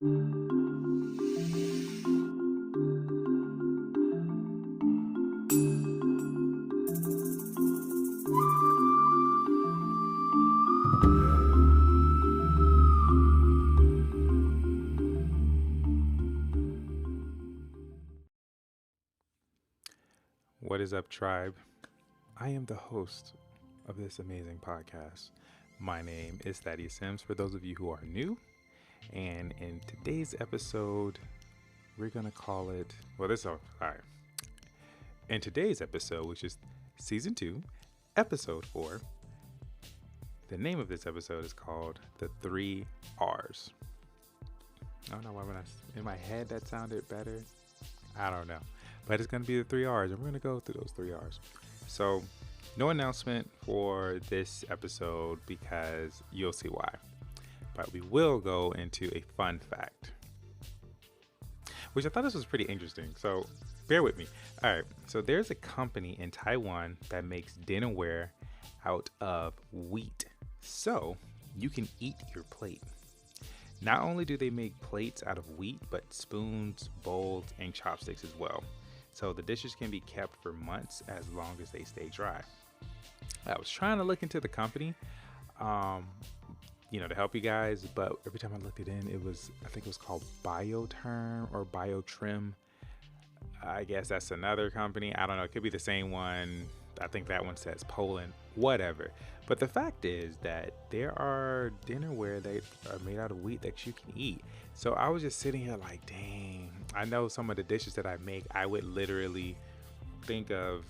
What is up, tribe? I am the host of this amazing podcast. My name is Thaddeus Sims, for those of you who are new. And in today's episode, we're going to call it, all right. In today's episode, which is season 2, episode 4, the name of this episode is called The 3 R's. I don't know why in my head that sounded better. I don't know. But it's going to be the 3 R's, and we're going to go through those 3 R's. So, no announcement for this episode because you'll see why. But we will go into a fun fact, which I thought this was pretty interesting. So, bear with me. All right. So, there's a company in Taiwan that makes dinnerware out of wheat. So, you can eat your plate. Not only do they make plates out of wheat, but spoons, bowls, and chopsticks as well. So the dishes can be kept for months as long as they stay dry. I was trying to look into the company, to help you guys, but every time I looked it in, I think it was called Bioterm or Biotrim. I guess that's another company. I don't know. It could be the same one. I think that one says Poland, whatever. But the fact is that there are dinnerware that are made out of wheat that you can eat. So I was just sitting here like, dang, I know some of the dishes that I make, I would literally think of,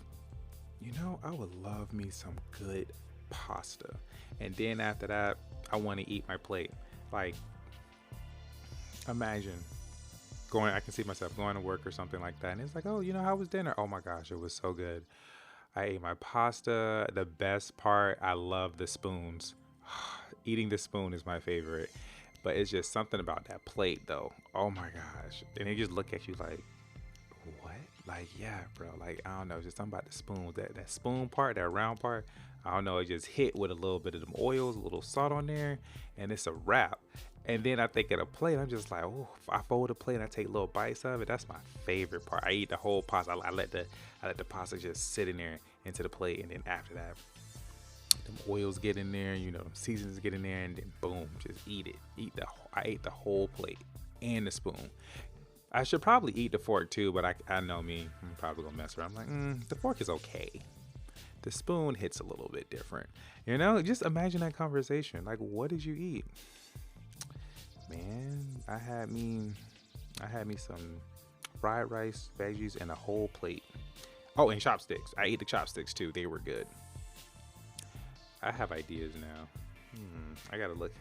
I would love me some good pasta. And then after that, I want to eat my plate. Like, imagine I can see myself going to work or something like that. And it's like, oh, how was dinner? Oh my gosh, it was so good. I ate my pasta. The best part, I love the spoons. Eating the spoon is my favorite. But it's just something about that plate, though. Oh my gosh. And they just look at you like, what? Like, yeah, bro. Like, I don't know. Just something about the spoon. That spoon part, that round part. I don't know. It just hit with a little bit of them oils, a little salt on there. And it's a wrap. And then I think of a plate. I'm just like, oh, I fold a plate and I take little bites of it. That's my favorite part. I eat the whole pasta. I let the pasta just sit in there into the plate. And then after that, them oils get in there, them seasonings get in there, and then boom, just eat it. I ate the whole plate and the spoon. I should probably eat the fork too, but I know me, I'm probably gonna mess around. I'm like, the fork is okay. The spoon hits a little bit different. Just imagine that conversation. Like, what did you eat? Man, I had me some fried rice, veggies, and a whole plate. Oh, and chopsticks. I ate the chopsticks too. They were good. I have ideas now. I gotta look.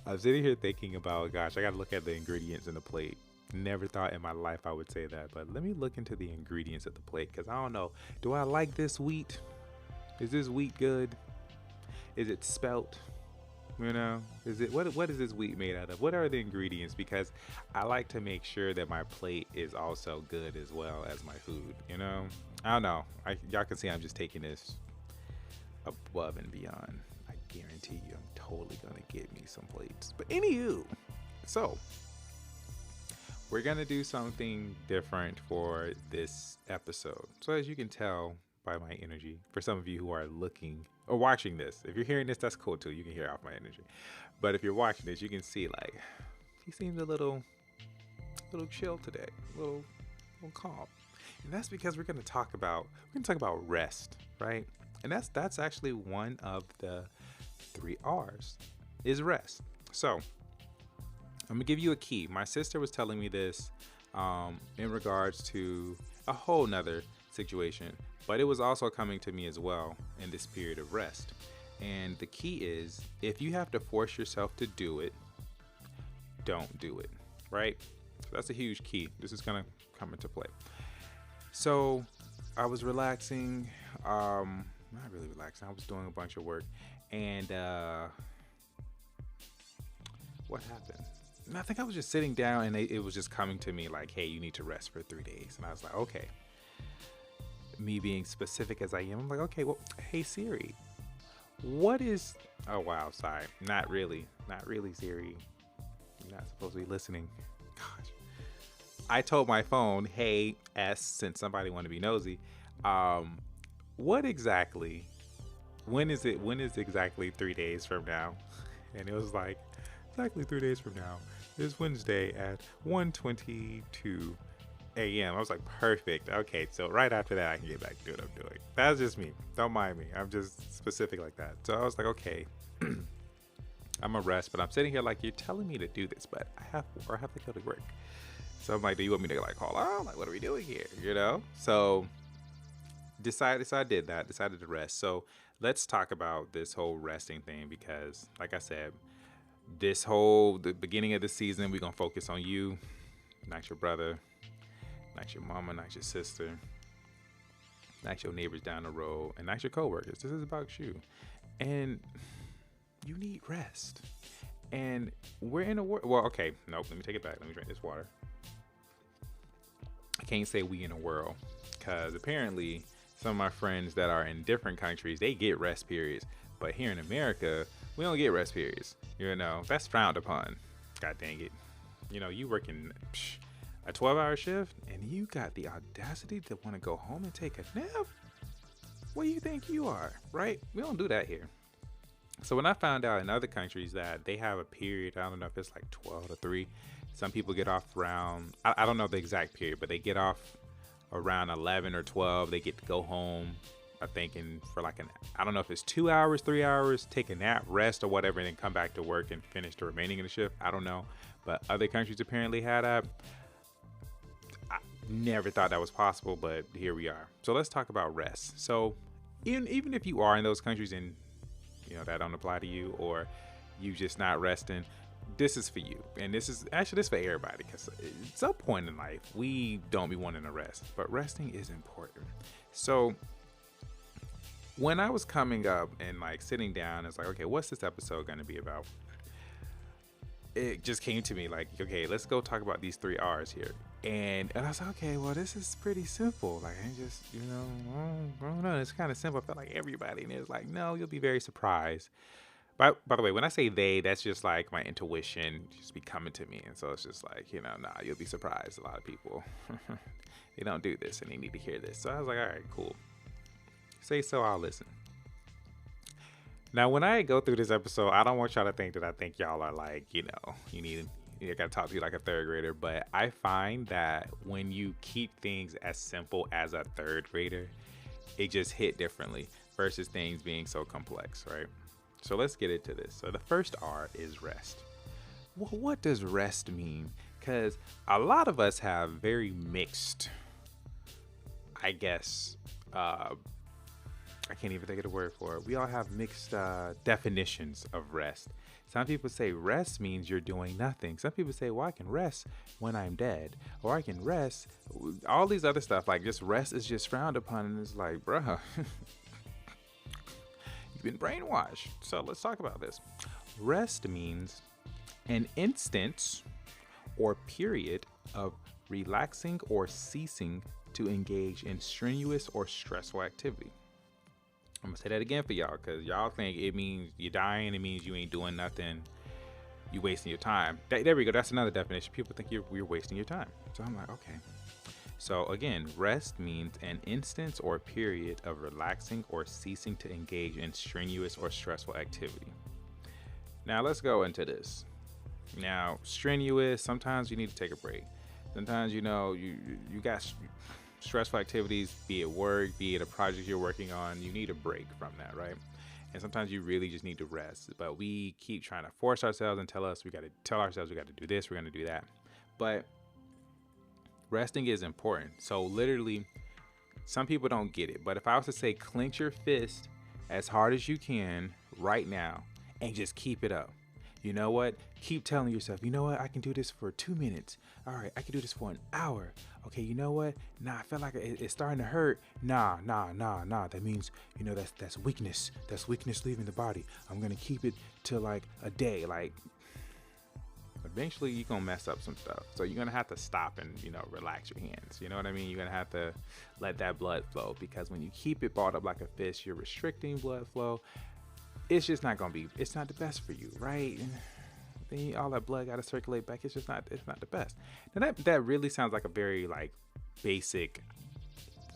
I'm sitting here thinking about, gosh, I gotta look at the ingredients in the plate. Never thought in my life I would say that, but let me look into the ingredients of the plate, because I don't know. Do I like this wheat? Is this wheat good? Is it spelt? Is it what is this wheat made out of? What are the ingredients? Because I like to make sure that my plate is also good as well as my food. I don't know. Y'all can see I'm just taking this above and beyond. I guarantee you, I'm totally gonna get me some plates. But anywho, so we're gonna do something different for this episode. So as you can tell by my energy, for some of you who are looking or watching this, if you're hearing this, that's cool too. You can hear off my energy. But if you're watching this, you can see like he seems a little chill today, a little calm. And that's because we're gonna talk about rest, right? And that's actually one of the 3 R's is rest. So I'm gonna give you a key. My sister was telling me this in regards to a whole nother situation, but it was also coming to me as well in this period of rest. And the key is, if you have to force yourself to do it, don't do it, right? So that's a huge key. This is gonna come into play. So I was relaxing, not really relaxing. I was doing a bunch of work, and what happened? And I think I was just sitting down, and it was just coming to me like, hey, you need to rest for 3 days. And I was like, okay. Me being specific as I am, I'm like, okay, well, hey Siri, What is, oh wow, sorry. Not really. Not really, Siri. You're not supposed to be listening. Gosh. I told my phone, hey, S, since somebody wanted to be nosy, um, what exactly, when is exactly 3 days from now? And it was like, exactly 3 days from now is Wednesday at 1:22 a.m. I was like, perfect. Okay, so right after that, I can get back to what I'm doing. That's just me. Don't mind me. I'm just specific like that. So I was like, okay, I'm a rest, but I'm sitting here like, you're telling me to do this, but I have to go to work. So I'm like, do you want me to like call out? Like, what are we doing here? You know? So so I did that, decided to rest. So let's talk about this whole resting thing because, like I said, the beginning of the season, we're gonna focus on you, not your brother, not your mama, not your sister, not your neighbors down the road, and not your coworkers. This is about you. And you need rest. And we're in a world. Well, okay, nope. Let me take it back. Let me drink this water. I can't say we in a world because apparently some of my friends that are in different countries, they get rest periods. But here in America, we don't get rest periods. You know, that's frowned upon. God dang it. You know, you working a 12-hour shift and you got the audacity to want to go home and take a nap? What do you think you are, right? We don't do that here. So when I found out in other countries that they have a period, I don't know if it's like 12 to 3. Some people get off around, I don't know the exact period, but they get off around 11 or 12. They get to go home, I think, for like I don't know if it's 2 hours, 3 hours, take a nap, rest or whatever, and then come back to work and finish the remaining of the shift. I don't know. But other countries apparently had that. I never thought that was possible, but here we are. So let's talk about rest. So even if you are in those countries and you know that don't apply to you, or you just not resting, this is for you. And this is for everybody, because at some point in life we don't be wanting to rest, but resting is important. So when I was coming up and like sitting down, it's like, okay, what's this episode going to be about? It just came to me like, okay, let's go talk about these 3 R's here. And I was like, okay, well, this is pretty simple. Like, I just, I don't know. It's kind of simple. I felt like everybody. And it was like, no, you'll be very surprised. By the way, when I say they, that's just like my intuition just be coming to me. And so it's just like, nah, you'll be surprised. A lot of people, they don't do this and they need to hear this. So I was like, all right, cool. Say so, I'll listen. Now, when I go through this episode, I don't want y'all to think that I think y'all are like, I gotta talk to you like a third grader. But I find that when you keep things as simple as a third grader, it just hit differently versus things being so complex, right? So let's get into this. So the first R is rest. Well, what does rest mean? Because a lot of us have very mixed, I guess, I can't even think of the word for it. We all have mixed definitions of rest. Some people say rest means you're doing nothing. Some people say, well, I can rest when I'm dead. Or I can rest. All these other stuff, like just rest is just frowned upon. And it's like, bruh, you've been brainwashed. So let's talk about this. Rest means an instance or period of relaxing or ceasing to engage in strenuous or stressful activity. I'm gonna say that again for y'all, because y'all think it means you're dying. It means you ain't doing nothing. You wasting your time. There we go. That's another definition. People think you're wasting your time. So I'm like, okay. So again, rest means an instance or period of relaxing or ceasing to engage in strenuous or stressful activity. Now let's go into this. Now, strenuous, sometimes you need to take a break. Sometimes, you got stressful activities, be it work, be it a project you're working on, you need a break from that, right? And sometimes you really just need to rest. But we keep trying to force ourselves and tell ourselves we got to do this, we're going to do that. But resting is important. So literally, some people don't get it. But if I was to say clench your fist as hard as you can right now and just keep it up. You know what? Keep telling yourself, you know what? I can do this for 2 minutes. All right, I can do this for an hour. Okay, you know what? Nah, I feel like it's starting to hurt. Nah. That means, that's weakness. That's weakness leaving the body. I'm going to keep it to like a day. Like, eventually you're going to mess up some stuff. So you're going to have to stop and, relax your hands. You know what I mean? You're going to have to let that blood flow, because when you keep it balled up like a fist, you're restricting blood flow. it's just not gonna be, it's not the best for you, right? Then all that blood got to circulate back. It's not the best. And that really sounds like a very like basic,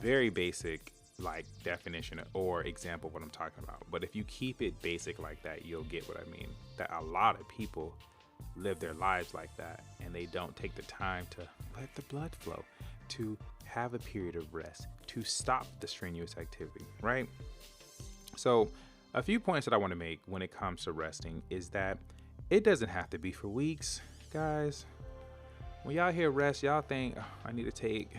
very basic like definition or example of what I'm talking about. But if you keep it basic like that, you'll get what I mean. That a lot of people live their lives like that, and they don't take the time to let the blood flow, to have a period of rest, to stop the strenuous activity, right? So a few points that I want to make when it comes to resting is that it doesn't have to be for weeks, guys. When y'all hear rest, y'all think, oh, I need to take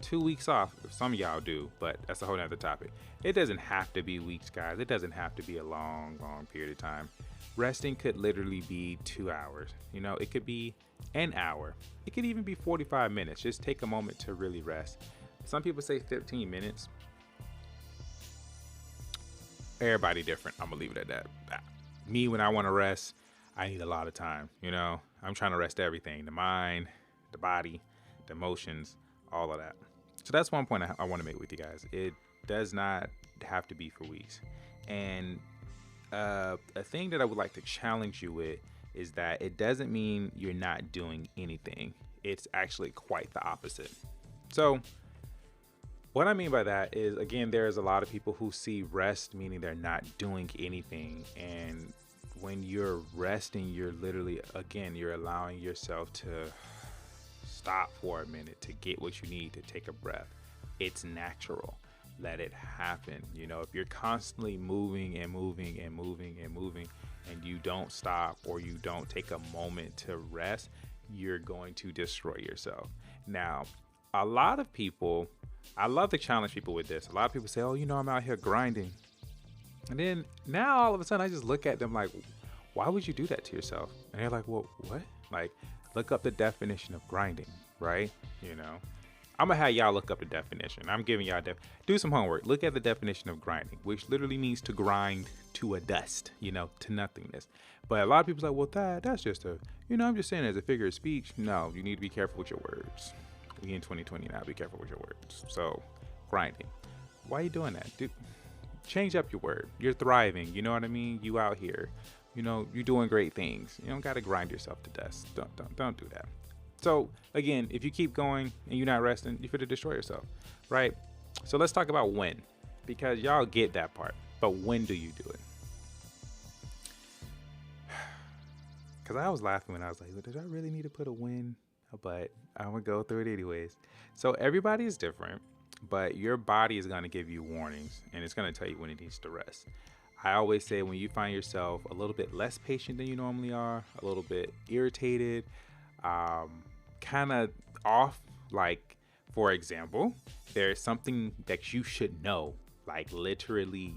2 weeks off. Some of y'all do, but that's a whole nother topic. It doesn't have to be weeks, guys. It doesn't have to be a long period of time. Resting could literally be 2 hours. You know, it could be an hour. It could even be 45 minutes. Just take a moment to really rest. Some people say 15 minutes. Everybody different. I'm gonna leave it at that. Me, when I want to rest, I need a lot of time. You know, I'm trying to rest everything, the mind, the body, the emotions, all of that. So that's one point I want to make with you guys. It does not have to be for weeks. And a thing that I would like to challenge you with is that it doesn't mean you're not doing anything. It's actually quite the opposite. So what I mean by that is, again, there's a lot of people who see rest meaning they're not doing anything. And when you're resting, you're literally, again, you're allowing yourself to stop for a minute, to get what you need, to take a breath. It's natural. Let it happen. You know, if you're constantly moving and moving and moving and moving, and you don't stop or you don't take a moment to rest, you're going to destroy yourself. Now, a lot of people, I love to challenge people with this. A lot of people say, oh, you know, I'm out here grinding. And then now all of a sudden I just look at them like, why would you do that to yourself? And they're like, well, what? Like, look up the definition of grinding, right? You know, I'm gonna have y'all look up the definition. I'm giving y'all do some homework. Look at the definition of grinding, which literally means to grind to a dust, you know, to nothingness. But a lot of people are like, well, that's just a, you know, I'm just saying as a figure of speech. No, you need to be careful with your words. We in 2020 now, be careful with your words. So, grinding. Why are you doing that? Dude, change up your word. You're thriving. You know what I mean? You out here. You know, you're doing great things. You don't got to grind yourself to dust. Don't do that. So, again, if you keep going and you're not resting, you're going to destroy yourself, right? So, let's talk about when. Because y'all get that part. But when do you do it? Because I was laughing when I was like, did I really need to put a when? But I'm going to go through it anyways. So everybody is different, but your body is going to give you warnings, and it's going to tell you when it needs to rest. I always say when you find yourself a little bit less patient than you normally are, a little bit irritated, kind of off, like, for example, there's something that you should know, like literally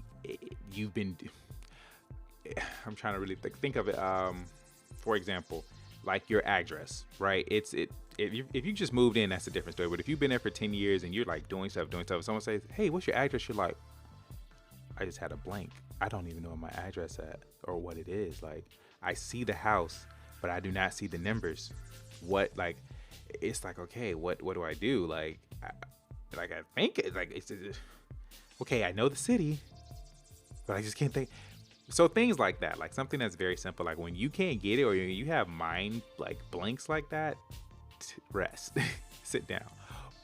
you've been, I'm trying to really think of it. For example, like your address, right? If you just moved in, that's a different story. But if you've been there for 10 years and you're like doing stuff, someone says, hey, what's your address? You're like, I just had a blank. I don't even know what my address at or what it is. Like, I see the house, but I do not see the numbers. What, like, it's like, okay, what do I do? Like, I think it's like, okay, I know the city, but I just can't think. So things like that, like something that's very simple, like when you can't get it or you have mind like blanks like that, rest, sit down.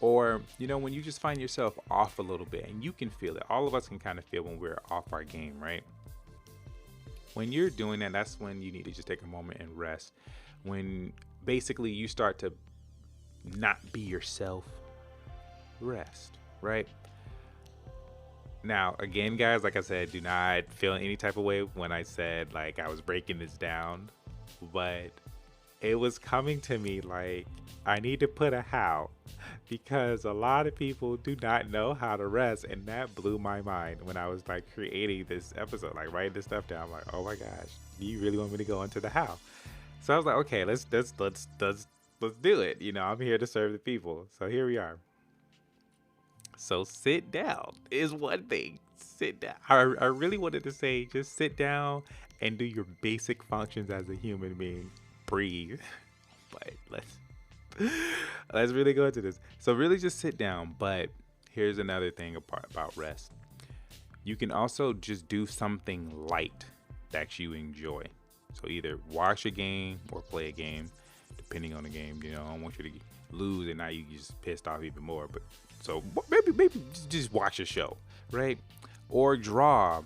Or, you know, when you just find yourself off a little bit, and you can feel it. All of us can kind of feel when we're off our game, right? When you're doing that, that's when you need to just take a moment and rest. When basically you start to not be yourself, rest, right? Now, again, guys, like I said, do not feel any type of way when I said, like, I was breaking this down. But it was coming to me like, I need to put a how. Because a lot of people do not know how to rest. And that blew my mind when I was, like, creating this episode. Like, writing this stuff down. I'm like, oh, my gosh. Do you really want me to go into the how? So I was like, okay, let's do it. You know, I'm here to serve the people. So here we are. So sit down is one thing. Sit down. I really wanted to say just sit down and do your basic functions as a human being. Breathe. But let's really go into this. So really just sit down. But here's another thing about rest. You can also just do something light that you enjoy. So either watch a game or play a game, depending on the game. You know, I don't want you to lose and now you just pissed off even more. But so maybe just watch a show, right? Or draw.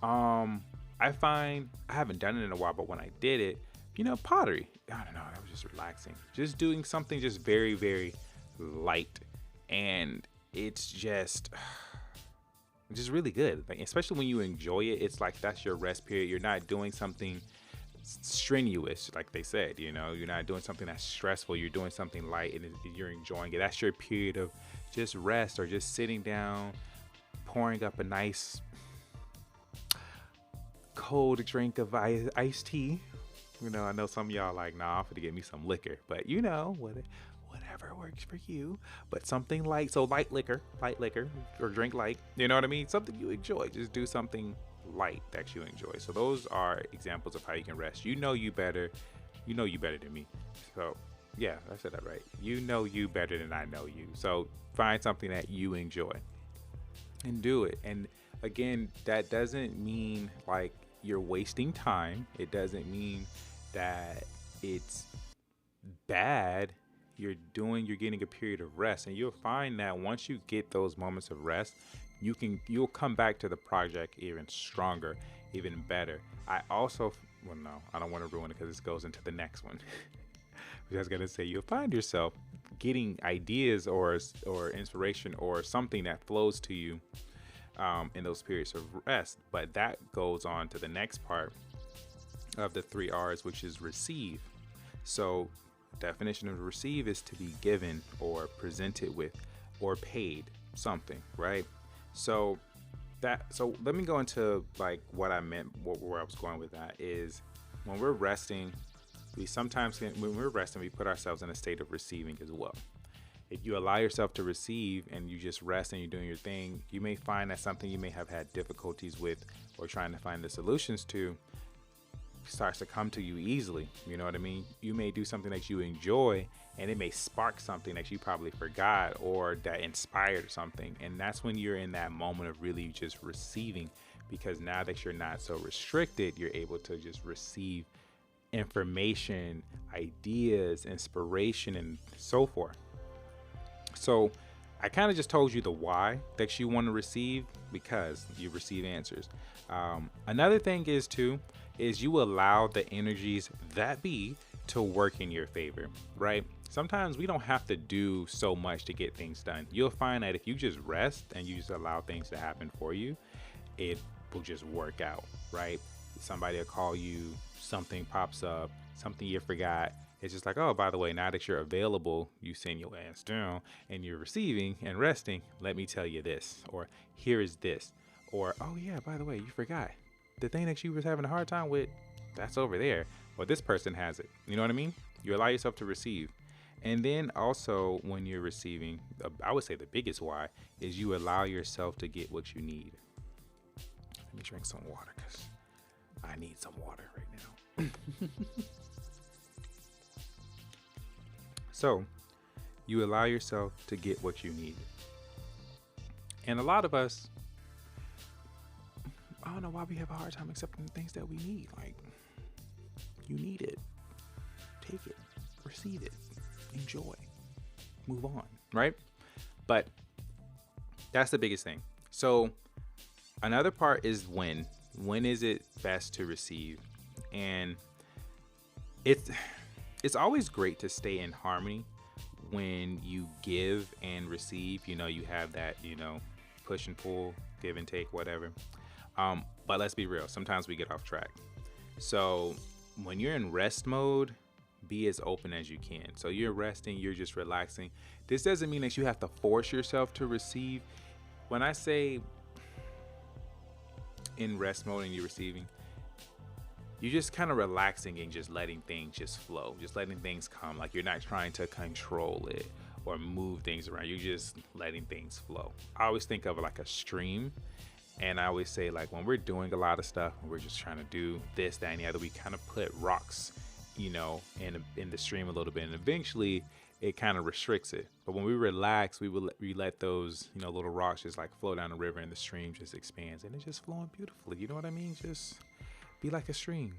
I find I haven't done it in a while, but when I did it, you know, pottery. I don't know. That was just relaxing. Just doing something just very, very light, and it's just really good. Like, especially when you enjoy it, it's like that's your rest period. You're not doing something strenuous, like they said. You know, you're not doing something that's stressful. You're doing something light, and you're enjoying it. That's your period of just rest, or just sitting down, pouring up a nice cold drink of iced tea. You know, I know some of y'all like, nah, I'm gonna get me some liquor, but you know, whatever works for you. But something light, so light liquor, or drink light. You know what I mean? Something you enjoy. Just do something light that you enjoy. So those are examples of how you can rest. You know you better than me. So yeah, I said that right. You know you better than I know you. So find something that you enjoy and do it. And again, that doesn't mean like you're wasting time. It doesn't mean that it's bad. You're getting a period of rest, and you'll find that once you get those moments of rest, you'll come back to the project even stronger, even better. I also, well, no, I don't want to ruin it because this goes into the next one. I was gonna say, you'll find yourself getting ideas or inspiration or something that flows to you in those periods of rest. But that goes on to the next part of the 3 R's, which is receive. So definition of receive is to be given or presented with or paid something, right? So let me go into like what I meant, where I was going with that is when we're resting, when we're resting, we put ourselves in a state of receiving as well. If you allow yourself to receive and you just rest and you're doing your thing, you may find that something you may have had difficulties with or trying to find the solutions to starts to come to you easily. You know what I mean? You may do something that you enjoy and it may spark something that you probably forgot or that inspired something. And that's when you're in that moment of really just receiving, because now that you're not so restricted, you're able to just receive information, ideas, inspiration, and so forth. So I kind of just told you the why that you want to receive, because you receive answers. Another thing is you allow the energies that be to work in your favor, right? Sometimes we don't have to do so much to get things done. You'll find that if you just rest and you just allow things to happen for you, it will just work out, right? Somebody will call you, something pops up, something you forgot. It's just like, oh, by the way, now that you're available, you send your ass down and you're receiving and resting. Let me tell you this, or here is this, or, oh yeah, by the way, you forgot the thing that you was having a hard time with, that's over there. Well, this person has it. You know what I mean? You allow yourself to receive. And then also when you're receiving, I would say the biggest why is you allow yourself to get what you need. Let me drink some water because I need some water right now. So you allow yourself to get what you need. And a lot of us, I don't know why we have a hard time accepting the things that we need. Like, you need it. Take it. Receive it. Enjoy. Move on. Right? But that's the biggest thing. So another part is when. When is it best to receive? And it's always great to stay in harmony when you give and receive. You know, you have that, push and pull, give and take, whatever. But let's be real. Sometimes we get off track. So when you're in rest mode, be as open as you can. So you're resting, you're just relaxing. This doesn't mean that you have to force yourself to receive. When I say in rest mode and you're receiving, you're just kind of relaxing and just letting things just flow, just letting things come. Like, you're not trying to control it or move things around. You're just letting things flow. I always think of it like a stream. And I always say, like, when we're doing a lot of stuff, and we're just trying to do this, that, and the other, we kind of put rocks, in the stream a little bit. And eventually it kind of restricts it. But when we relax, we let those, little rocks just like flow down the river, and the stream just expands, and it's just flowing beautifully. You know what I mean? Just be like a stream.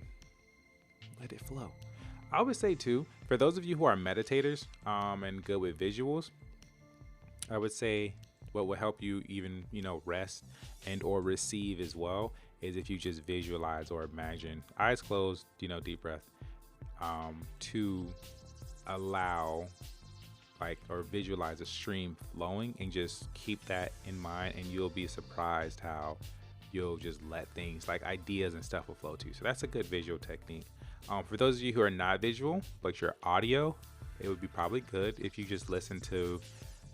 Let it flow. I would say too, for those of you who are meditators and good with visuals, I would say what will help you even, rest and or receive as well is if you just visualize or imagine, eyes closed, deep breath, to allow or visualize a stream flowing, and just keep that in mind, and you'll be surprised how you'll just let things like ideas and stuff will flow to you. So that's a good visual technique. For those of you who are not visual but you're audio, it would be probably good if you just listen to,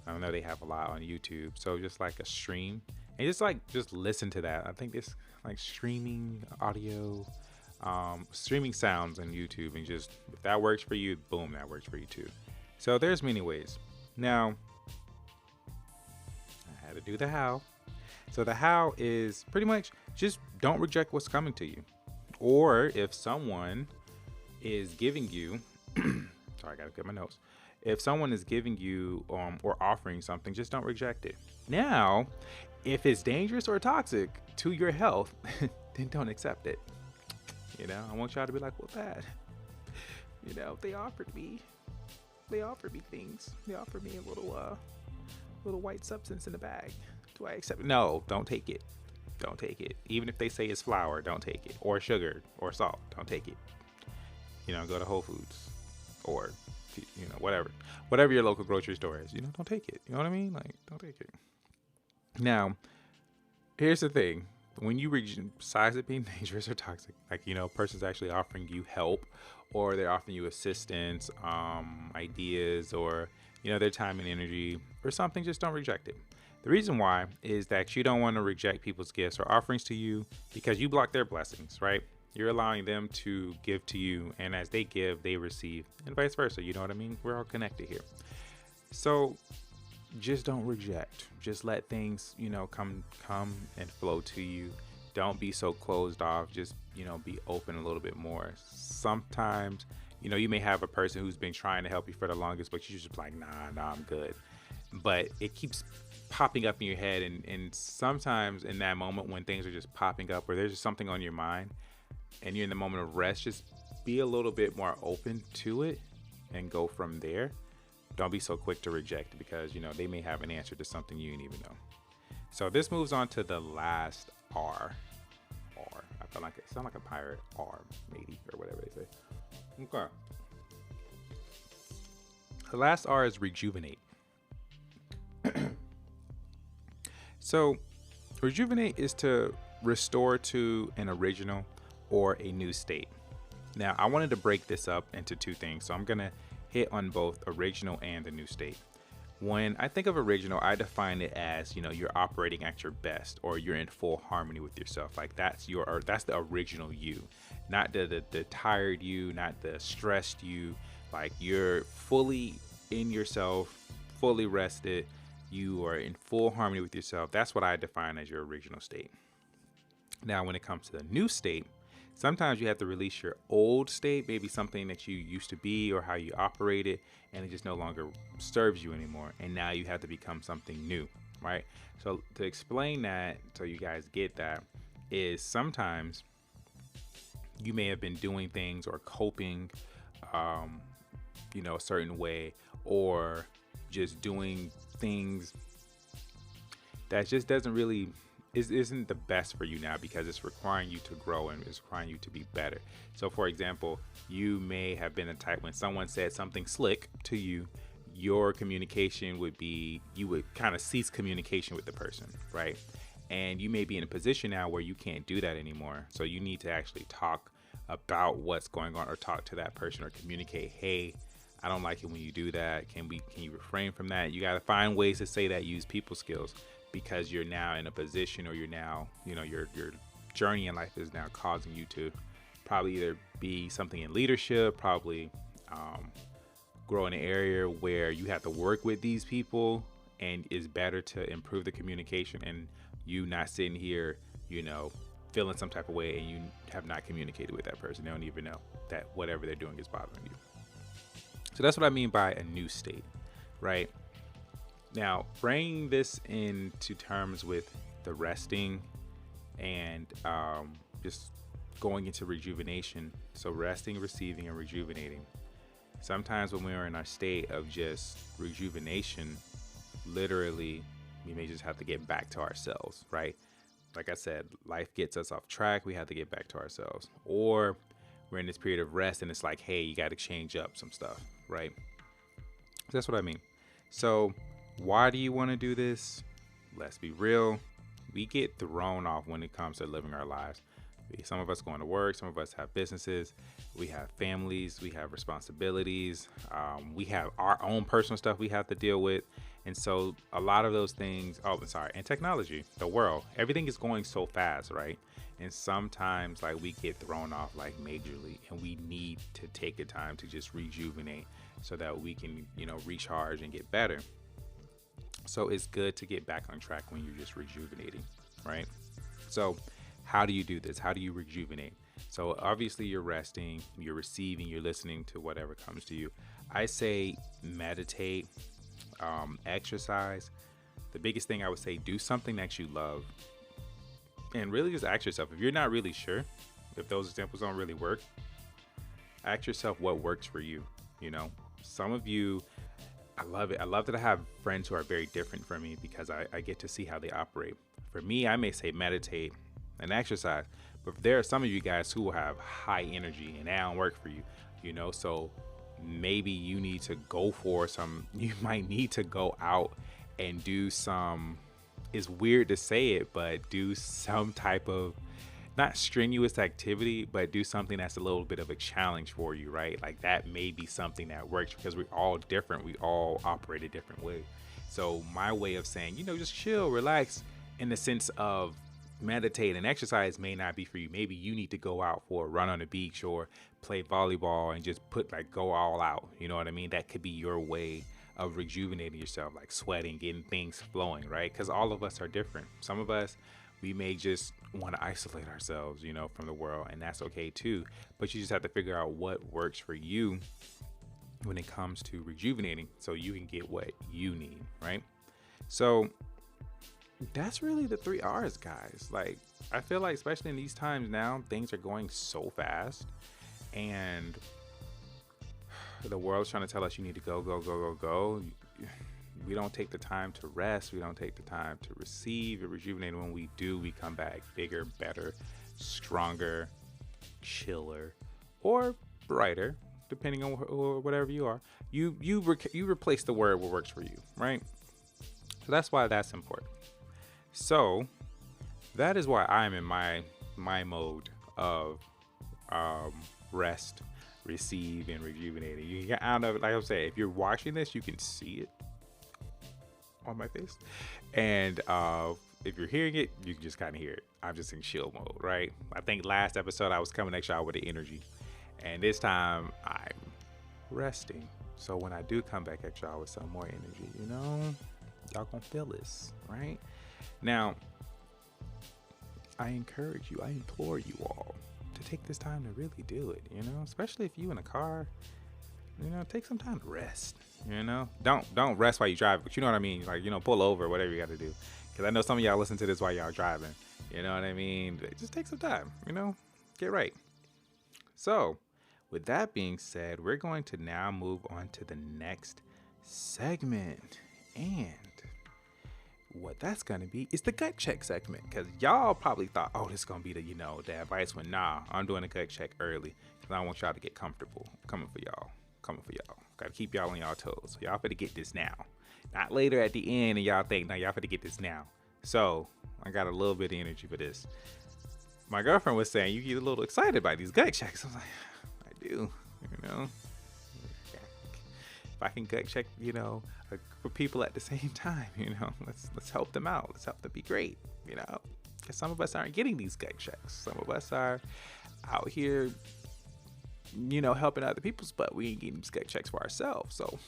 I don't know, they have a lot on YouTube, so just like a stream, and just listen to that. I think it's like streaming audio, streaming sounds on YouTube, and just if that works for you, boom, that works for you too. So there's many ways. Now I had to do the how. So the how is pretty much just don't reject what's coming to you. Or if someone is giving you, sorry, I gotta get my notes. If someone is giving you or offering something, just don't reject it. Now, if it's dangerous or toxic to your health, then don't accept it. I want y'all to be like, well, bad. They offered me things. They offered me a little white substance in the bag. Do I accept it? No, don't take it. Don't take it. Even if they say it's flour, don't take it. Or sugar or salt, don't take it. Go to Whole Foods or, whatever your local grocery store is, don't take it. You know what I mean? Like, don't take it. Now, here's the thing. When you besides it being dangerous or toxic, a person's actually offering you help, or they're offering you assistance, ideas, or, their time and energy or something, just don't reject it. The reason why is that you don't want to reject people's gifts or offerings to you because you block their blessings, right? You're allowing them to give to you, and as they give, they receive, and vice versa. You know what I mean? We're all connected here. So just don't reject. Just let things, come and flow to you. Don't be so closed off. Just, be open a little bit more. Sometimes, you may have a person who's been trying to help you for the longest, but you're just like, nah, I'm good. But it keeps popping up in your head, and sometimes in that moment when things are just popping up, or there's just something on your mind and you're in the moment of rest, just be a little bit more open to it and go from there. Don't be so quick to reject it, because they may have an answer to something you didn't even know. So this moves on to the last R. I feel like it sounds like a pirate. R, maybe, or whatever they say. Okay. The last R is rejuvenate. So rejuvenate is to restore to an original or a new state. Now, I wanted to break this up into two things, so I'm going to hit on both original and the new state. When I think of original, I define it as, you're operating at your best, or you're in full harmony with yourself. Like that's the original you, not the tired you, not the stressed you. Like you're fully in yourself, fully rested. You are in full harmony with yourself. That's what I define as your original state. Now, when it comes to the new state, sometimes you have to release your old state, maybe something that you used to be or how you operated, and it just no longer serves you anymore. And now you have to become something new, right? So to explain that, so you guys get that, is sometimes you may have been doing things or coping, a certain way, or just doing things that just isn't the best for you now, because it's requiring you to grow and it's requiring you to be better. So for example, you may have been a type, when someone said something slick to you, your communication would be, you would kind of cease communication with the person, right? And you may be in a position now where you can't do that anymore. So you need to actually talk about what's going on, or talk to that person, or communicate, hey, I don't like it when you do that. Can you refrain from that? You got to find ways to say that, use people skills, because you're now in a position, or you're now, your journey in life is now causing you to probably either be something in leadership, probably grow in an area where you have to work with these people, and it's better to improve the communication, and you not sitting here, feeling some type of way, and you have not communicated with that person. They don't even know that whatever they're doing is bothering you. So that's what I mean by a new state, right? Now, bringing this into terms with the resting and just going into rejuvenation. So resting, receiving, and rejuvenating. Sometimes when we're in our state of just rejuvenation, literally, we may just have to get back to ourselves, right? Like I said, life gets us off track. We have to get back to ourselves. Or we're in this period of rest and it's like, hey, you got to change up some stuff, right? That's what I mean. So why do you want to do this? Let's be real. We get thrown off when it comes to living our lives. Some of us going to work. Some of us have businesses. We have families. We have responsibilities. We have our own personal stuff we have to deal with. And so a lot of those things, and technology, the world, everything is going so fast, right? And sometimes like we get thrown off like majorly, and we need to take the time to just rejuvenate so that we can, recharge and get better. So it's good to get back on track when you're just rejuvenating, right? So how do you do this? How do you rejuvenate? So obviously you're resting, you're receiving, you're listening to whatever comes to you. I say meditate, exercise. The biggest thing I would say, do something that you love, and really just ask yourself, if you're not really sure, if those examples don't really work, ask yourself what works for you. Some of you, I love it. I love that I have friends who are very different from me because I get to see how they operate. For me, I may say meditate and exercise, but there are some of you guys who will have high energy and that don't work for you, so maybe you need to go for you might need to go out and do some, it's weird to say it, but do some type of, not strenuous activity, but do something that's a little bit of a challenge for you, right? Like that may be something that works because we're all different. We all operate a different way. So my way of saying, just chill, relax, in the sense of meditate and exercise may not be for you. Maybe you need to go out for a run on the beach or play volleyball and just go all out. You know what I mean? That could be your way of rejuvenating yourself, like sweating, getting things flowing, right? Because all of us are different. Some of us, we may just want to isolate ourselves, from the world, and that's okay too. But you just have to figure out what works for you when it comes to rejuvenating so you can get what you need, right? So that's really the 3 R's, guys. Like, I feel like, especially in these times now, things are going so fast, and the world's trying to tell us you need to go, go, go, go, go. We don't take the time to rest. We don't take the time to receive and rejuvenate. When we do, we come back bigger, better, stronger, chiller, or brighter, depending on whatever you are. You replace the word what works for you, right? So that's why that's important. So that is why I'm in my mode of rest, receive, and rejuvenating. I don't know, like I'm saying, if you're watching this, you can see it on my face, and if you're hearing it, you can just kind of hear it. I'm just in chill mode, right? I think last episode I was coming at y'all with the energy, and this time I'm resting. So when I do come back at y'all with some more energy, y'all gonna feel this, right? Now, I encourage you, I implore you all to take this time to really do it, especially if you in a car, take some time to rest, don't rest while you drive, but you know what I mean? Like, pull over, whatever you got to do. Cause I know some of y'all listen to this while y'all driving, you know what I mean? Just take some time, get right. So with that being said, we're going to now move on to the next segment, and what that's going to be is the gut check segment, because y'all probably thought, oh, this is going to be the advice, when I'm doing a gut check early because I want y'all to get comfortable. I'm coming for y'all. Got to keep y'all on y'all toes. So y'all finna get this now, not later at the end and y'all think, no, y'all finna get this now. So I got a little bit of energy for this. My girlfriend was saying you get a little excited by these gut checks. I was like, I do, if I can gut check, for people at the same time, let's help them out. Let's help them be great, because some of us aren't getting these gut checks. Some of us are out here, helping other people's, but we ain't getting these gut checks for ourselves. So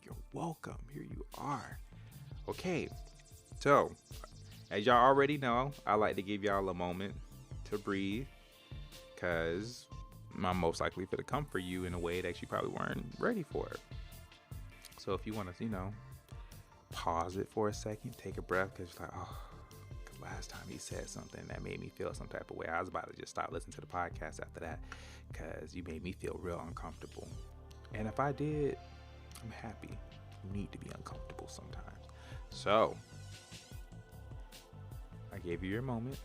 you're welcome. Here you are. Okay. So as y'all already know, I like to give y'all a moment to breathe, because I'm most likely for to come for you in a way that you probably weren't ready for it. So if you want to, pause it for a second, take a breath, because you're like, oh, last time he said something that made me feel some type of way. I was about to just stop listening to the podcast after that because you made me feel real uncomfortable. And if I did, I'm happy. You need to be uncomfortable sometimes. So I gave you your moment.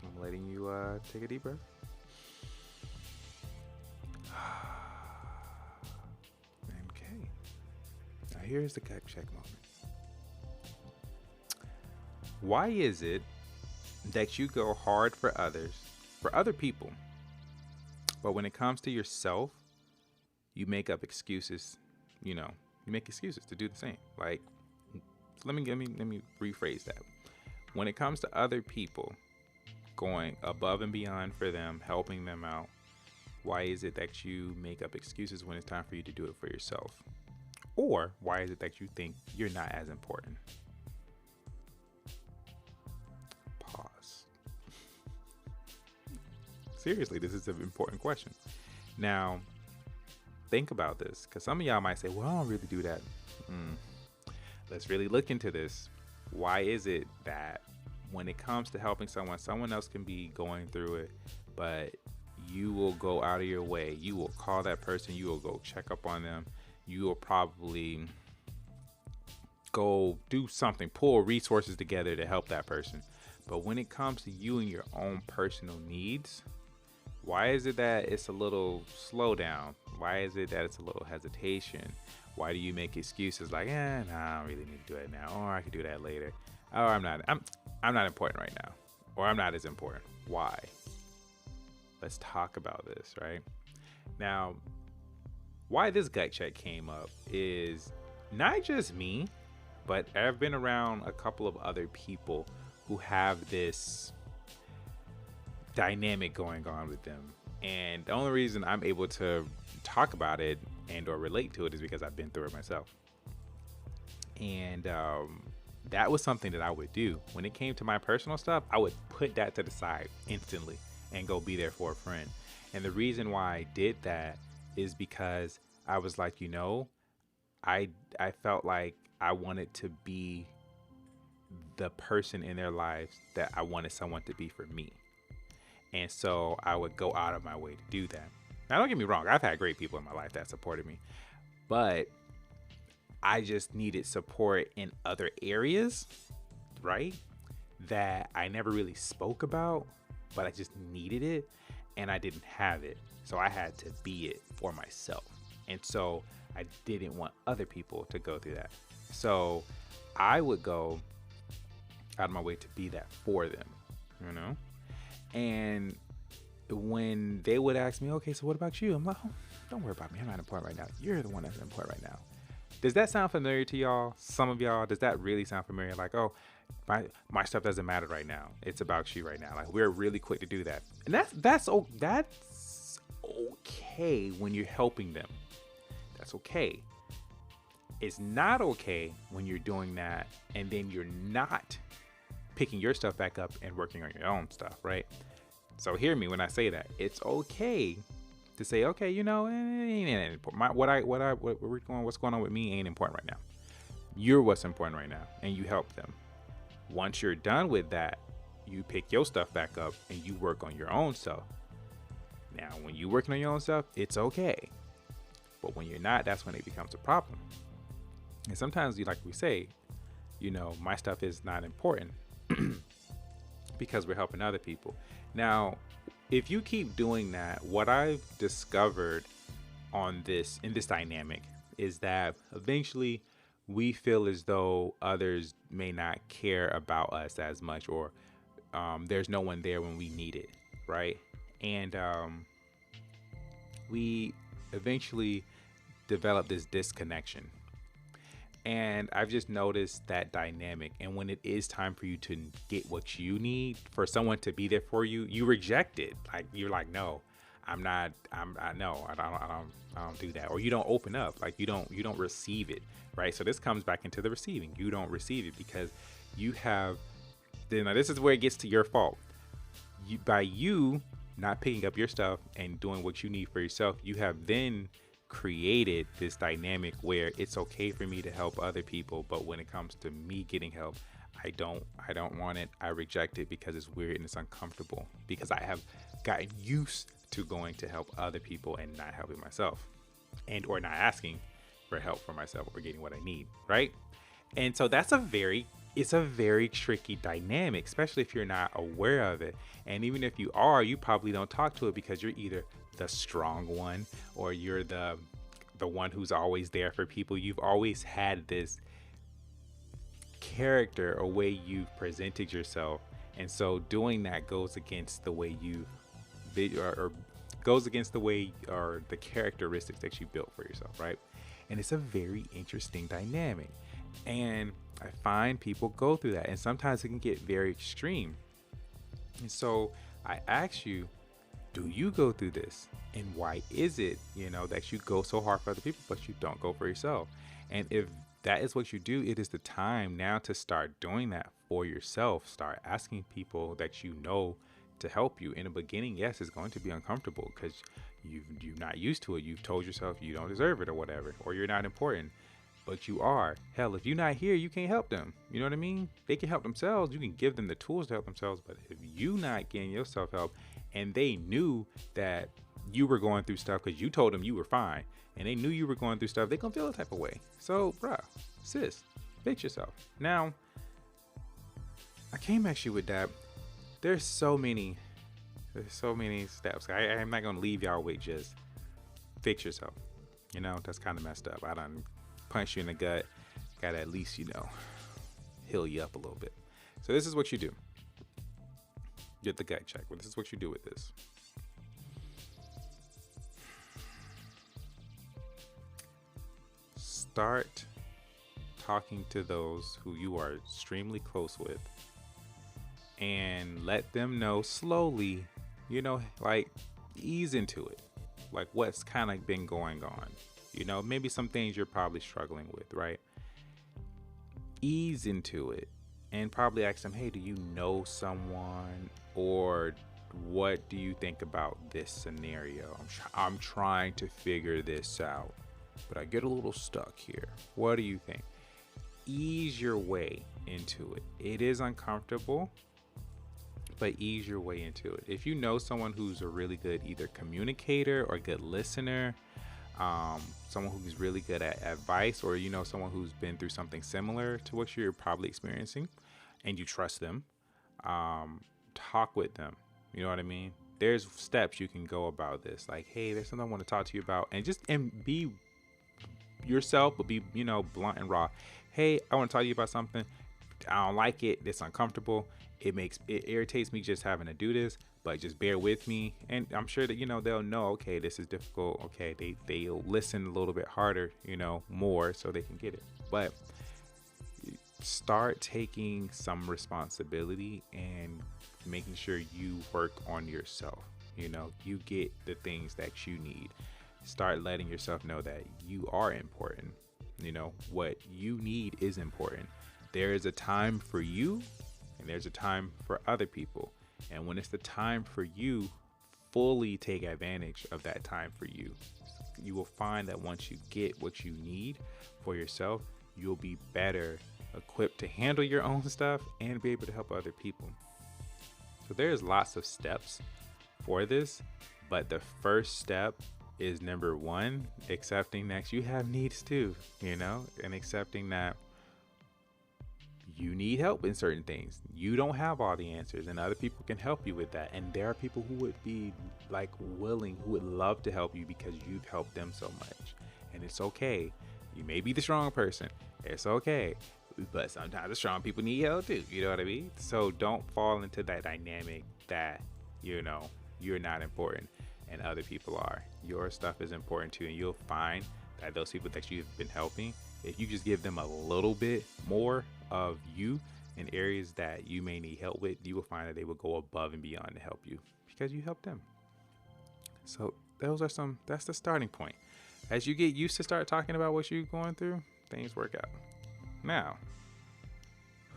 I'm letting you take a deep breath. Okay. Now here's the gut check moment. Why is it that you go hard for others, for other people, but when it comes to yourself, you make up excuses? You make excuses to do the same. Like, so let me rephrase that. When it comes to other people, going above and beyond for them, helping them out, why is it that you make up excuses when it's time for you to do it for yourself? Or why is it that you think you're not as important? Pause. Seriously, this is an important question. Now, think about this, because some of y'all might say, well, I don't really do that. Let's really look into this. Why is it that when it comes to helping someone else can be going through it, but you will go out of your way, you will call that person, you will go check up on them, you will probably go do something, pull resources together to help that person. But when it comes to you and your own personal needs, why is it that it's a little slowdown? Why is it that it's a little hesitation? Why do you make excuses like, nah, I don't really need to do it now, or I could do that later? Oh, I'm not important right now, or I'm not as important. Why? Let's talk about this, right? Now, why this gut check came up is not just me, but I've been around a couple of other people who have this dynamic going on with them. And the only reason I'm able to talk about it and or relate to it is because I've been through it myself. And that was something that I would do. When it came to my personal stuff, I would put that to the side instantly and go be there for a friend. And the reason why I did that is because I was like, I felt like I wanted to be the person in their lives that I wanted someone to be for me. And so I would go out of my way to do that. Now, don't get me wrong. I've had great people in my life that supported me, but I just needed support in other areas, right? That I never really spoke about, but I just needed it and I didn't have it. So I had to be it for myself. And so I didn't want other people to go through that. So I would go out of my way to be that for them, And when they would ask me, okay, so what about you? I'm like, oh, don't worry about me. I'm not important right now. You're the one that's important right now. Does that sound familiar to y'all? Some of y'all, does that really sound familiar? Like, oh, my stuff doesn't matter right now. It's about you right now. Like, we're really quick to do that. And that's okay when you're helping them. That's okay. It's not okay when you're doing that and then you're not picking your stuff back up and working on your own stuff, right? So hear me when I say that. It's okay to say, okay, it ain't important. What's going on with me ain't important right now. You're what's important right now, and you help them. Once you're done with that, you pick your stuff back up and you work on your own stuff. Now, when you're working on your own stuff, it's okay. But when you're not, that's when it becomes a problem. And sometimes, like we say, my stuff is not important because we're helping other people. Now, if you keep doing that, what I've discovered in this dynamic is that eventually we feel as though others may not care about us as much, or there's no one there when we need it, right? And we eventually develop this disconnection. And I've just noticed that dynamic. And when it is time for you to get what you need, for someone to be there for you, you reject it. Like, you're like, no, I don't do that. Or you don't open up. Like, you don't receive it, right? So this comes back into the receiving. You don't receive it because you have, now this is where it gets to your fault. By you not picking up your stuff and doing what you need for yourself, you have then created this dynamic where it's okay for me to help other people, but when it comes to me getting help, I don't want it. I reject it because it's weird and it's uncomfortable, because I have gotten used to going to help other people and not helping myself, and or not asking for help for myself or getting what I need, right? And so it's a very tricky dynamic, especially if you're not aware of it. And even if you are, you probably don't talk to it because you're either the strong one or you're the one who's always there for people. You've always had this character or way you've presented yourself. And so doing that goes against the way you or goes against the way or the characteristics that you built for yourself, right? And it's a very interesting dynamic. And I find people go through that, and sometimes it can get very extreme. And so I ask you, do you go through this? And why is it, that you go so hard for other people, but you don't go for yourself? And if that is what you do, it is the time now to start doing that for yourself. Start asking people that you know to help you. In the beginning, yes, it's going to be uncomfortable because you're not used to it. You've told yourself you don't deserve it or whatever, or you're not important. But you are. Hell, if you're not here, you can't help them. You know what I mean? They can help themselves. You can give them the tools to help themselves. But if you not getting yourself help, and they knew that you were going through stuff because you told them you were fine, and they knew you were going through stuff, they gonna feel a type of way. So, bruh, sis, fix yourself. Now, I came at you with that. There's so many steps. I'm not gonna leave y'all with just fix yourself. That's kind of messed up. I done punch you in the gut, gotta at least heal you up a little bit. So this is what you do. Get the gut check. But this is what you do with this. Start talking to those who you are extremely close with, and let them know slowly, like ease into it, like what's kind of been going on. Maybe some things you're probably struggling with, right? Ease into it and probably ask them, hey, do you know someone? Or what do you think about this scenario? I'm trying to figure this out, but I get a little stuck here. What do you think? Ease your way into it. It is uncomfortable, but ease your way into it. If you know someone who's a really good either communicator or good listener, someone who's really good at advice, or someone who's been through something similar to what you're probably experiencing, and you trust them, talk with them. You know what I mean? There's steps you can go about this, like, hey, there's something I want to talk to you about, and be yourself, but be blunt and raw. Hey, I want to talk to you about something. I don't like it. It's uncomfortable. It irritates me just having to do this, but just bear with me. And I'm sure that, they'll know, okay, this is difficult. Okay. They'll listen a little bit harder, more so they can get it. But start taking some responsibility and making sure you work on yourself. You get the things that you need. Start letting yourself know that you are important. What you need is important. There is a time for you, and there's a time for other people. And when it's the time for you, fully take advantage of that time for you. You will find that once you get what you need for yourself, you'll be better equipped to handle your own stuff and be able to help other people. So there's lots of steps for this, but the first step is number one, accepting that you have needs too, and accepting that you need help in certain things. You don't have all the answers, and other people can help you with that. And there are people who would be who would love to help you because you've helped them so much. And it's okay. You may be the strong person. It's okay. But sometimes the strong people need help too. You know what I mean? So don't fall into that dynamic that, you're not important and other people are. Your stuff is important too. And you'll find that those people that you've been helping, if you just give them a little bit more of you in areas that you may need help with, you will find that they will go above and beyond to help you because you helped them. So that's the starting point. As you get used to start talking about what you're going through, things work out. Now,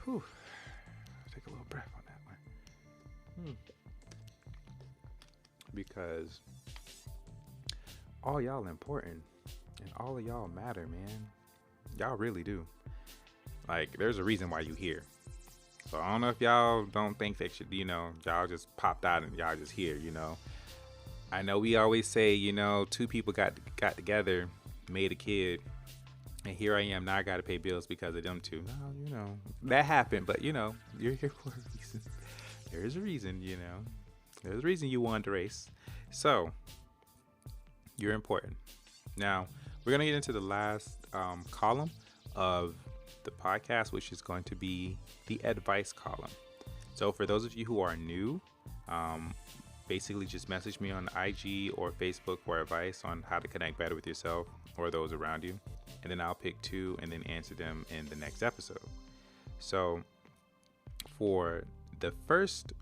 take a little breath on that one. because all y'all important and all of y'all matter, man. Y'all really do. Like, there's a reason why you here. So I don't know if y'all don't think that should, y'all just popped out and y'all just here. I know we always say, two people got together, made a kid, and here I am. Now I got to pay bills because of them two. No, that happened, but you're here for a reason. There's a reason, There's a reason you won the race. So you're important. Now we're gonna get into the last column of the podcast, which is going to be the advice column. So for those of you who are new, basically just message me on IG or Facebook for advice on how to connect better with yourself or those around you, and then I'll pick two and then answer them in the next episode. So for the first,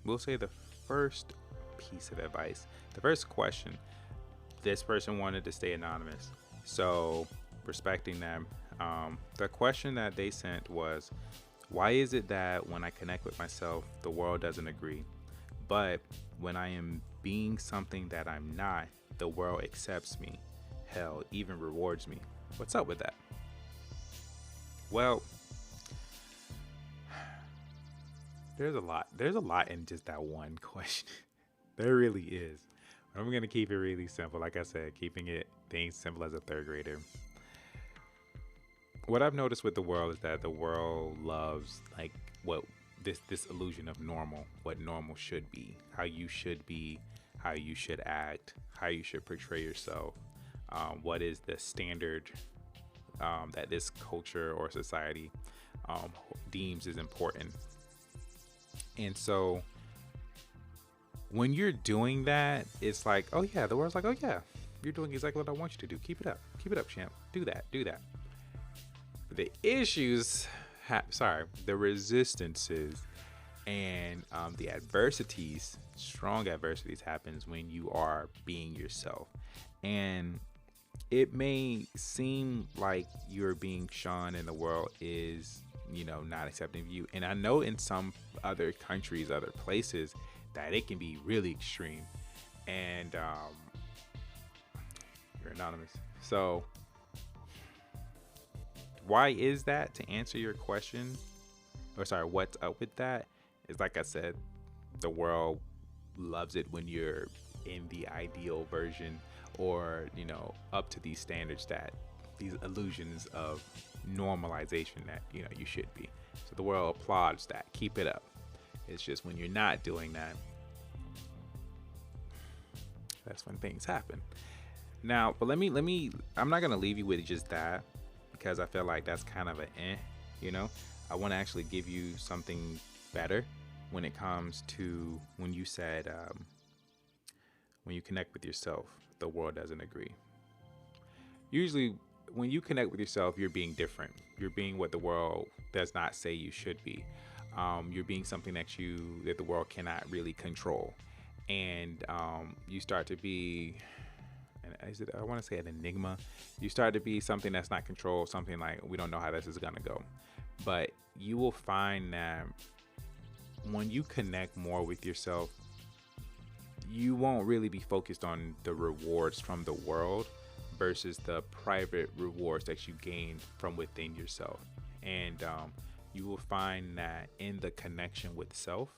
we'll say the first piece of advice, the first question, this person wanted to stay anonymous, so respecting them. The question that they sent was, why is it that when I connect with myself, the world doesn't agree, but when I am being something that I'm not, the world accepts me, hell, even rewards me? What's up with that? Well, there's a lot in just that one question. There really is. I'm going to keep it really simple. Like I said, keeping things simple as a third grader. What I've noticed with the world is that the world loves like what this illusion of normal, what normal should be, how you should be, how you should act, how you should portray yourself, what is the standard that this culture or society deems is important. And so when you're doing that, it's like, oh yeah, the world's like, oh yeah, you're doing exactly what I want you to do. Keep it up, champ. Do that. The issues, the resistances and the adversities, strong adversities happens when you are being yourself. And it may seem like you're being shunned and the world is, not accepting of you. And I know in some other countries, other places, that it can be really extreme. And you're anonymous. So why is that? To answer your question, what's up with that is, like I said, the world loves it when you're in the ideal version or, up to these standards, that these illusions of normalization that, you should be. So the world applauds that. Keep it up. It's just when you're not doing that, that's when things happen. Now, but let me, I'm not going to leave you with just that, because I feel like that's kind of I want to actually give you something better when it comes to when you said, when you connect with yourself, the world doesn't agree. Usually when you connect with yourself, you're being different. You're being what the world does not say you should be. You're being something that the world cannot really control. And you start to be, I want to say an enigma. You start to be something that's not controlled, something like, we don't know how this is going to go. But you will find that when you connect more with yourself, you won't really be focused on the rewards from the world versus the private rewards that you gain from within yourself. And you will find that in the connection with self,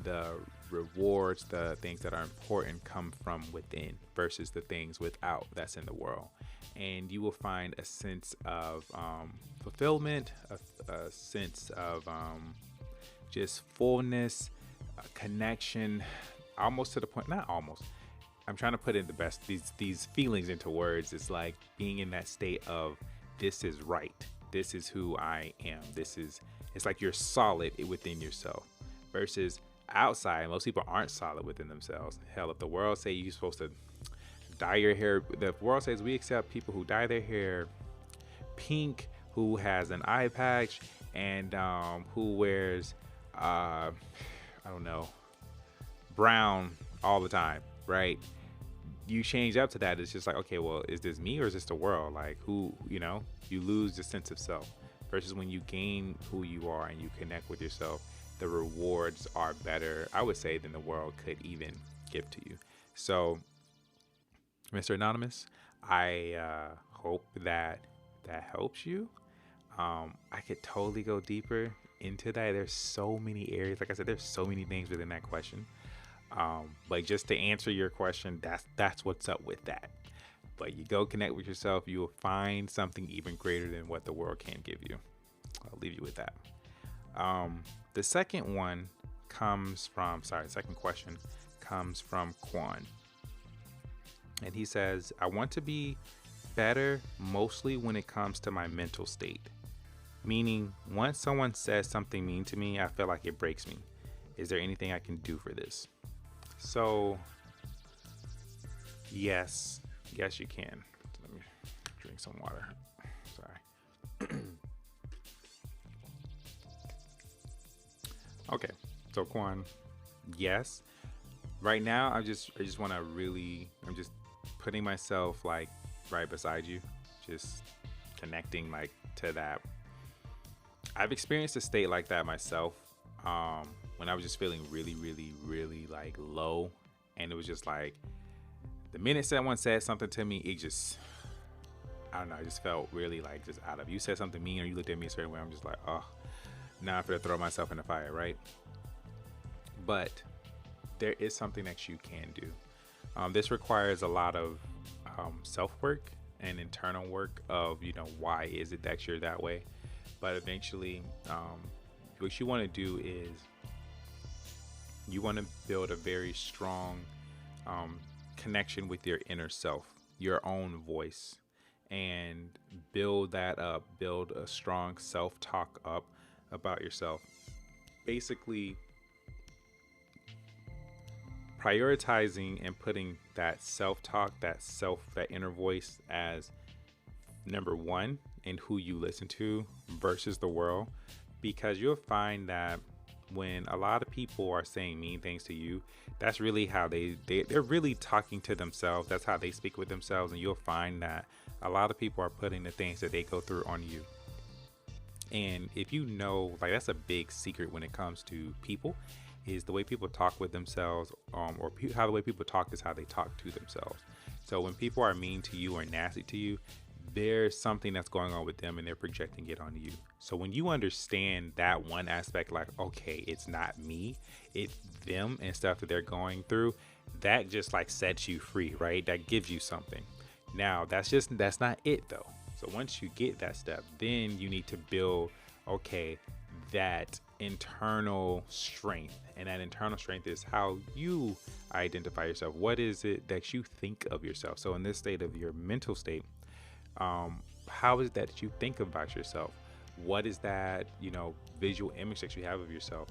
the rewards, the things that are important come from within versus the things without that's in the world. And you will find a sense of fulfillment, a sense of just fullness, connection, almost to the point, not almost, I'm trying to put in the best, these feelings into words. It's like being in that state of, this is right. This is who I am. It's like you're solid within yourself versus outside. Most people aren't solid within themselves. Hell, if the world say you're supposed to dye your hair, the world says we accept people who dye their hair pink, who has an eye patch, and who wears brown all the time, right? You change up to that, it's just like, okay, well, is this me or is this the world? Like, who, you lose the sense of self. Versus when you gain who you are and you connect with yourself, the rewards are better, I would say, than the world could even give to you. So, Mr. Anonymous, I hope that that helps you. I could totally go deeper into that. There's so many areas. Like I said, there's so many things within that question. But just to answer your question, that's what's up with that. But you go connect with yourself, you will find something even greater than what the world can give you. I'll leave you with that. The second one second question comes from Quan. And he says, I want to be better mostly when it comes to my mental state. Meaning, once someone says something mean to me, I feel like it breaks me. Is there anything I can do for this? So, yes, you can. Let me drink some water. Sorry. Okay, so Quan, yes. Right now, I just want to I'm just putting myself like right beside you, just connecting like to that. I've experienced a state like that myself. When I was just feeling really, really, really like low, and it was just like the minute someone said something to me, it just, I don't know, I just felt really like just out of. You said something mean or you looked at me a certain way, I'm just like, oh, now I'm gonna throw myself in the fire, right? But there is something that you can do. This requires a lot of self-work and internal work of, why is it that you're that way? But eventually, what you want to do is you want to build a very strong connection with your inner self, your own voice, and build that up, build a strong self-talk up about yourself. Basically, prioritizing and putting that self-talk, that inner voice as number one in who you listen to versus the world, because you'll find that when a lot of people are saying mean things to you, that's really how they're really talking to themselves. That's how they speak with themselves, and you'll find that a lot of people are putting the things that they go through on you. And if you know, like, that's a big secret when it comes to people, is the way people talk with themselves, how the way people talk is how they talk to themselves. So when people are mean to you or nasty to you, there's something that's going on with them and they're projecting it on you. So when you understand that one aspect, like, okay, it's not me, it's them and stuff that they're going through, that just like sets you free, right? That gives you something. Now, that's not it though. So once you get that step, then you need to build, okay, that internal strength. And that internal strength is how you identify yourself. What is it that you think of yourself? So in this state of your mental state, how is it that you think about yourself? What is that, visual image that you have of yourself?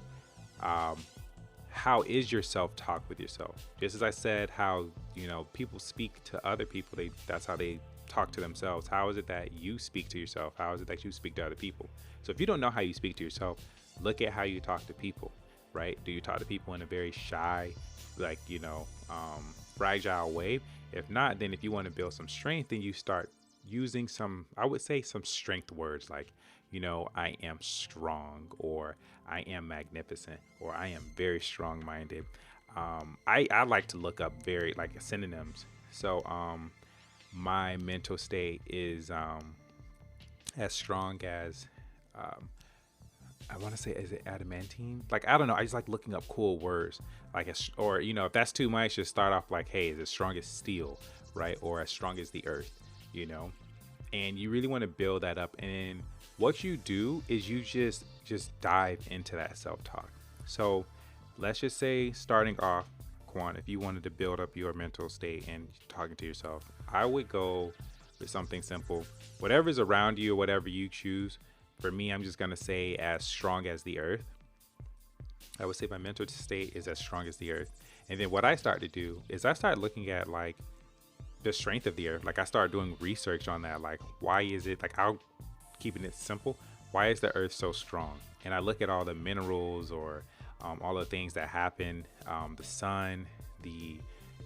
How is your self-talk with yourself? Just as I said, how, people speak to other people, that's how they talk to themselves. How is it that you speak to yourself? How is it that you speak to other people? So if you don't know how you speak to yourself, look at how you talk to people, right? Do you talk to people in a very shy, like, fragile way? If not, then if you want to build some strength, then you start using some strength words like, I am strong, or I am magnificent, or I am very strong-minded. I like to look up very like synonyms. So my mental state is as strong as I want to say, is it adamantine? Like, I don't know. I just like looking up cool words, like, if that's too much, just start off like, hey, is as strong as steel, right? Or as strong as the earth, and you really want to build that up. And what you do is you just dive into that self-talk. So let's just say, starting off, Quan, if you wanted to build up your mental state and talking to yourself, I would go with something simple. Whatever's around you or whatever you choose. For me, I'm just going to say as strong as the earth. I would say my mental state is as strong as the earth. And then what I start to do is I start looking at like the strength of the earth. Like, I start doing research on that. Like, why is it, like, I'll keeping it simple. Why is the earth so strong? And I look at all the minerals or all the things that happen, the sun, the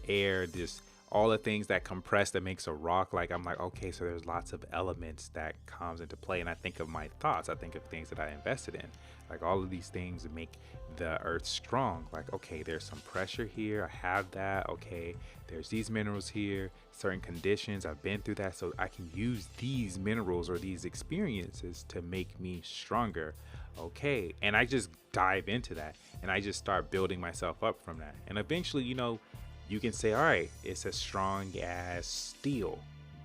air, just all the things that compress that makes a rock. Like I'm like, okay, so there's lots of elements that comes into play. And I think of my thoughts. I think of things that I invested in. Like all of these things make the earth strong. Like, okay, there's some pressure here. I have that. Okay, there's these minerals here, certain conditions. I've been through that. So I can use these minerals or these experiences to make me stronger. Okay. And I just dive into that and I just start building myself up from that. And eventually, you can say, all right, it's as strong as steel.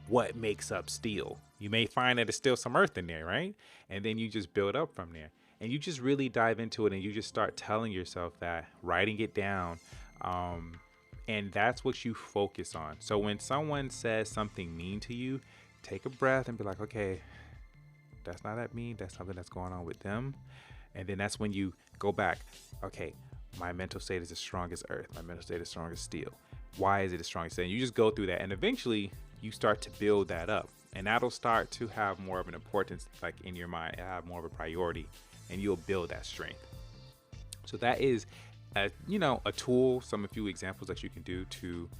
What makes up steel? You may find that there's still some earth in there, right? And then you just build up from there. And you just really dive into it and you just start telling yourself that, writing it down. And that's what you focus on. So when someone says something mean to you, take a breath and be like, okay, that's not that mean. That's something that's going on with them. And then that's when you go back. Okay, my mental state is as strong as earth. My mental state is strong as steel. Why is it as strong as steel? And you just go through that. And eventually you start to build that up. And that'll start to have more of an importance, like in your mind, have more of a priority. And you'll build that strength. So that is, a tool, a few examples that you can do to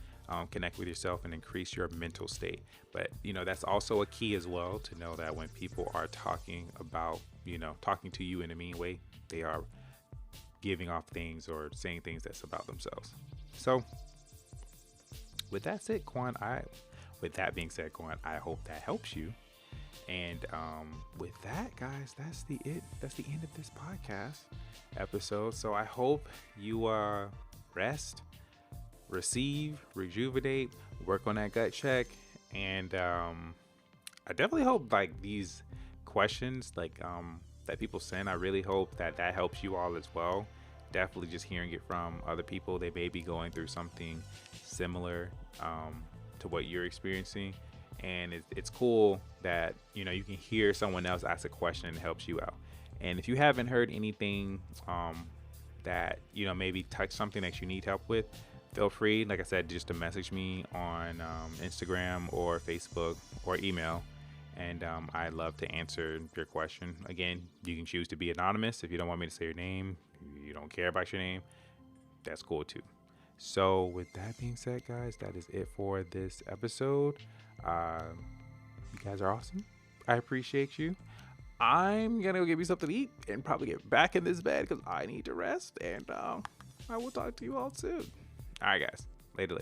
connect with yourself and increase your mental state. But, that's also a key as well to know that when people are talking about, talking to you in a mean way, they are giving off things or saying things that's about themselves. So with that said, Quan, I hope that helps you. And with that, guys, that's the end of this podcast episode. So I hope you rest, receive, rejuvenate, work on that gut check. And I definitely hope like these questions that people send, I really hope that helps you all as well. Definitely just hearing it from other people. They may be going through something similar to what you're experiencing. And it's cool that, you can hear someone else ask a question and it helps you out. And if you haven't heard anything that, maybe touch something that you need help with, feel free, like I said, just to message me on Instagram or Facebook or email. And I'd love to answer your question. Again, you can choose to be anonymous. If you don't want me to say your name, you don't care about your name, that's cool too. So with that being said, guys, that is it for this episode. You guys are awesome. I appreciate you. I'm going to go get me something to eat and probably get back in this bed because I need to rest. And I will talk to you all soon. All right, guys. Later.